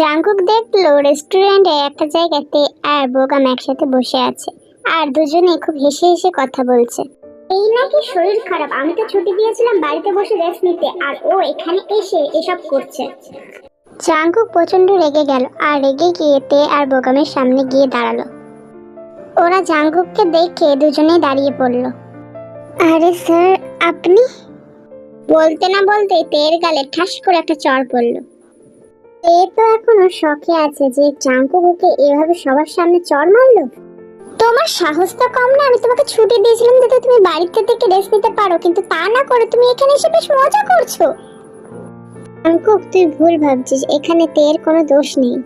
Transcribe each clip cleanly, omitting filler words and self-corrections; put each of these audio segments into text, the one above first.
Jungkook দেখলো রেস্টুরেন্টে একটা জায়গাতে আর বোগাম একসাথে বসে আছে আর দুজনে খুব হেসে হেসে কথা বলছে। এই নাকি শরীর খারাপ, আমি তো ছুটি দিয়েছিলাম বাড়িতে বসে রেস্ট নিতে, আর ও এখানে এসে এসব করছে। জাঙ্কুক প্রচন্ড রেগে গেল আর রেগে গিয়ে তে আর বোগামের সামনে গিয়ে দাঁড়ালো। ওরা জাঙ্কুককে দেখে দুজনেই দাঁড়িয়ে পড়লো। আরে স্যার আপনি, বলতে না বলতেই তের গালে ঠাস করে একটা চড় পড়লো। এ তো এখনো শখে আছে যে জাঙ্কুক ওকে এভাবে সবার সামনে চড় মারলো। তোমার সাহস তো কম না, আমি তোমাকে ছুটি দিয়েছিলাম যাতে তুমি বাড়িতে থেকে রেস্ট নিতে পারো, কিন্তু তা না করে তুমি এখানে এসে বেশ মজা করছো। জাঙ্কুক তুই ভুল ভাবছিস, এখানে তের কোনো দোষ নেই।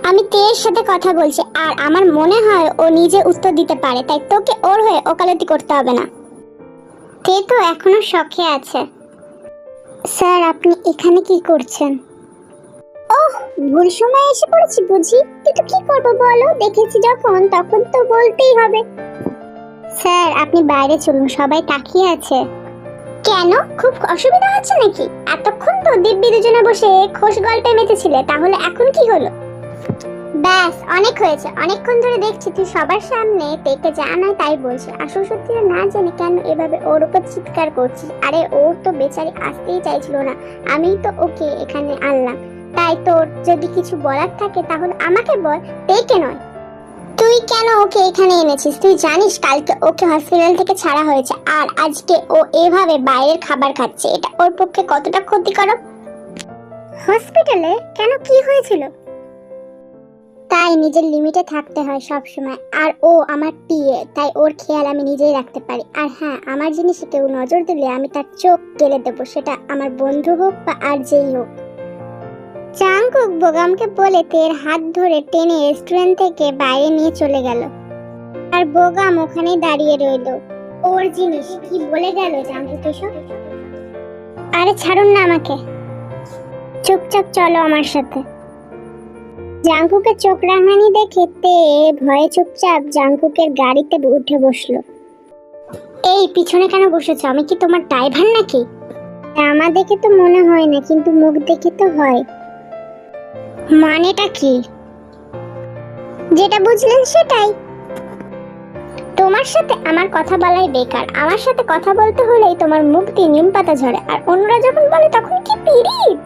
আমি তের সাথে কথা বলছি আর আমার মনে হয় ও নিজে উত্তর দিতে পারে, তাই তোকে ওর হয়ে ওকালতি করতে হবে না। তে তো এখনো শখে আছে। স্যার আপনি এখানে কি করছেন? ওহ, ভুল সময় এসে পড়েছি বুঝি, কিন্তু কি করব বলো, দেখেছি যখন তখন তো বলতেই হবে। স্যার আপনি বাইরে চলুন, সবাই তাকিয়ে আছে। কেন, খুব অসুবিধা হচ্ছে নাকি? এতক্ষণ তো দিব্যি দুজনে বসে খোশ গল্পে মেতেছিলে, তাহলে এখন কি হলো? ব্যাস অনেক হয়েছে, অনেকক্ষণ ধরে দেখছি তুই সবার সামনে তেকে যা নয় তাই বলছিস, আসল সত্যিটা না জেনে কেন এভাবে ওর উপর চিৎকার করছিস? আরে ও তো বেচারি আসতেই চাইছিল না, আমি তো ওকে এখানে আনলাম, তাই তোর যদি কিছু বলার থাকে তাহলে আমাকে বল, তেকে নয়। তুই কেন ওকে এখানে এনেছিস? তুই জানিস কালকে ওকে হসপিটাল থেকে ছাড়া হয়েছে আর আজকে ও এভাবে বাইরের খাবার খাচ্ছে, এটা ওর পক্ষে কতটা ক্ষতিকারক? হসপিটালে কেন, কি হয়েছিল? তাই নিজের লিমিটে থাকতে হয় সব সময়, আর ও আমার পিএ, তাই ওর খেয়াল আমি নিজেই রাখতে পারি। আর হ্যাঁ, আমার জিনিসে কেউ নজর দিলে আমি তার চোখ গেলে দেবো, সেটা আমার বন্ধু হোক বা আর যেই হোক। জাঙ্কুক বোগামকে বলে তের হাত ধরে টেনে রেস্টুরেন্ট থেকে বাইরে নিয়ে চলে গেল, আর বোগাম ওখানেই দাঁড়িয়ে রইল। ওর জিনিস কি বলে গেল জাঙ্কুক এসব? আরে ছাড়ুন না আমাকে, চুপচাপ চলো আমার সাথে। জাঙ্কুকের চোখ রাঙানি দেখে তে ভয়ে চুপচাপ জাঙ্কুকের গাড়িতে উঠে বসলো। এই পিছনে কেন বসেছো? আমি কি তোমার ড্রাইভার নাকি? জামা দেখে তো মনে হয় না, কিন্তু মুখ দেখে তো হয়। মানেটা কি? যেটা বুঝলেন সেটাই। তোমার সাথে আমার কথা বলাই বেকার, আমার সাথে কথা বলতে হলেই তোমার মুখ দিয়ে নিম পাতা ঝরে, আর অন্যরা যখন বলে তখন কি পিরিত।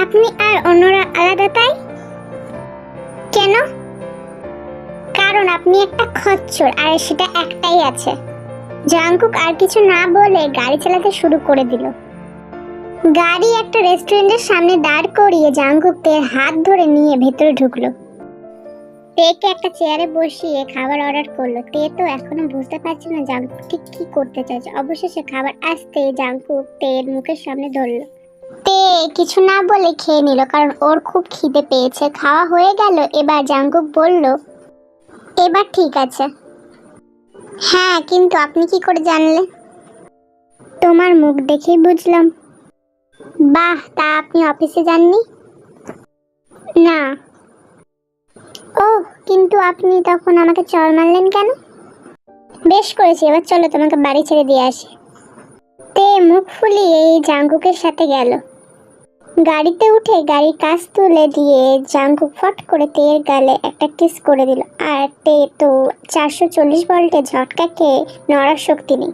আপনি আর অন্যরা আলাদা তাই? কেন? কারণ আপনি একটা খচ্চর, আর সেটা একটাই আছে। জাঙ্কুক আর কিছু না বলে গাড়ি চালাতে শুরু করে দিল। গাড়ি একটা রেস্টুরেন্টের সামনে দাঁড় করিয়ে জাঙ্কুক তের হাত ধরে নিয়ে ভেতরে ঢুকলো। তেকে একটা চেয়ারে বসিয়ে খাবার অর্ডার করলো। তে তো এখনো বুঝতে পারছে না জাঙ্কুক ঠিক কি করতে চাইছে। অবশেষে খাবার আসতে জাঙ্কুক তের মুখের সামনে ধরলো। তে কিছু না বলে খেয়ে নিল, কারণ ওর খুব খিদে পেয়েছে। খাওয়া হয়ে গেল, এবার জাঙ্কুক বলল, এবার ঠিক আছে। হ্যাঁ, কিন্তু আপনি কি করে জানলেন? তোমার মুখ দেখেই বুঝলাম। বাহ, তা আপনি অফিসে যাননি? না। ও, কিন্তু আপনি তখন আমাকে চড় মারলেন কেন? বেশ করেছি, এবার চলো তোমাকে বাড়ি ছেড়ে দিয়ে আসি। তে মুখ ফুলিয়ে জাঙ্কুকের সাথে গেল। গাড়িতে উঠে গাড়ির কাজ তুলে দিয়ে জাঙ্কুক ফট করে তের গালে একটা কিস করে দিল, আর তে তো 440 ভোল্টে ঝটকা খেয়ে নড়ার শক্তি নেই।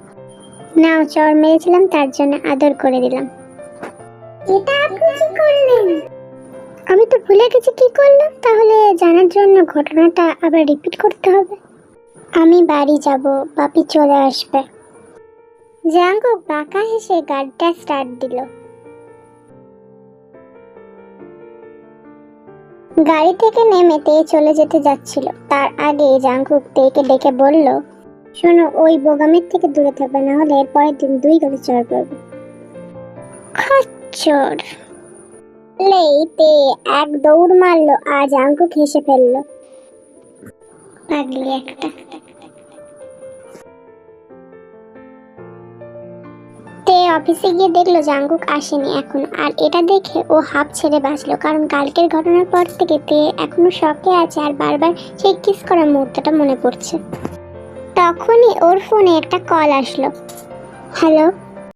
নাও, চড় মেরেছিলাম তার জন্য আদর করে দিলাম। এটা আপনি কি করলেন? আমি তো ভুলে গেছি কি করলাম, তাহলে জানার জন্য ঘটনাটা আবার রিপিট করতে হবে। আমি বাড়ি যাব, বাপি চলে আসবে। জাঙ্কুক বাঁকা হেসে গাড়িটা স্টার্ট দিল। গাড়ি থেকে নেমে তে চলে যেতে যাচ্ছিল, তার আগে জাঙ্কুক তেকে ডেকে বলল, শোনো, ওই বোগামের থেকে দূরে থাকবে, না হলে এর পরের দিন 2 করে চড় পড়বে। খচ্চর। তে এক দৌড় মারলো আর জাঙ্কুক হেসে ফেললো। পাগলি একটা। তে অফিসে গিয়ে দেখলো জাঙ্কুক আসেনি এখনো, আর এটা দেখে ও হাঁপ ছেড়ে বাঁচলো, কারণ কালকের ঘটনার পর থেকে তে এখনো শকে আছে আর বারবার সেই কিস করার মুহূর্তটা মনে পড়ছে। তখনই ওর ফোনে একটা কল আসলো। হ্যালো।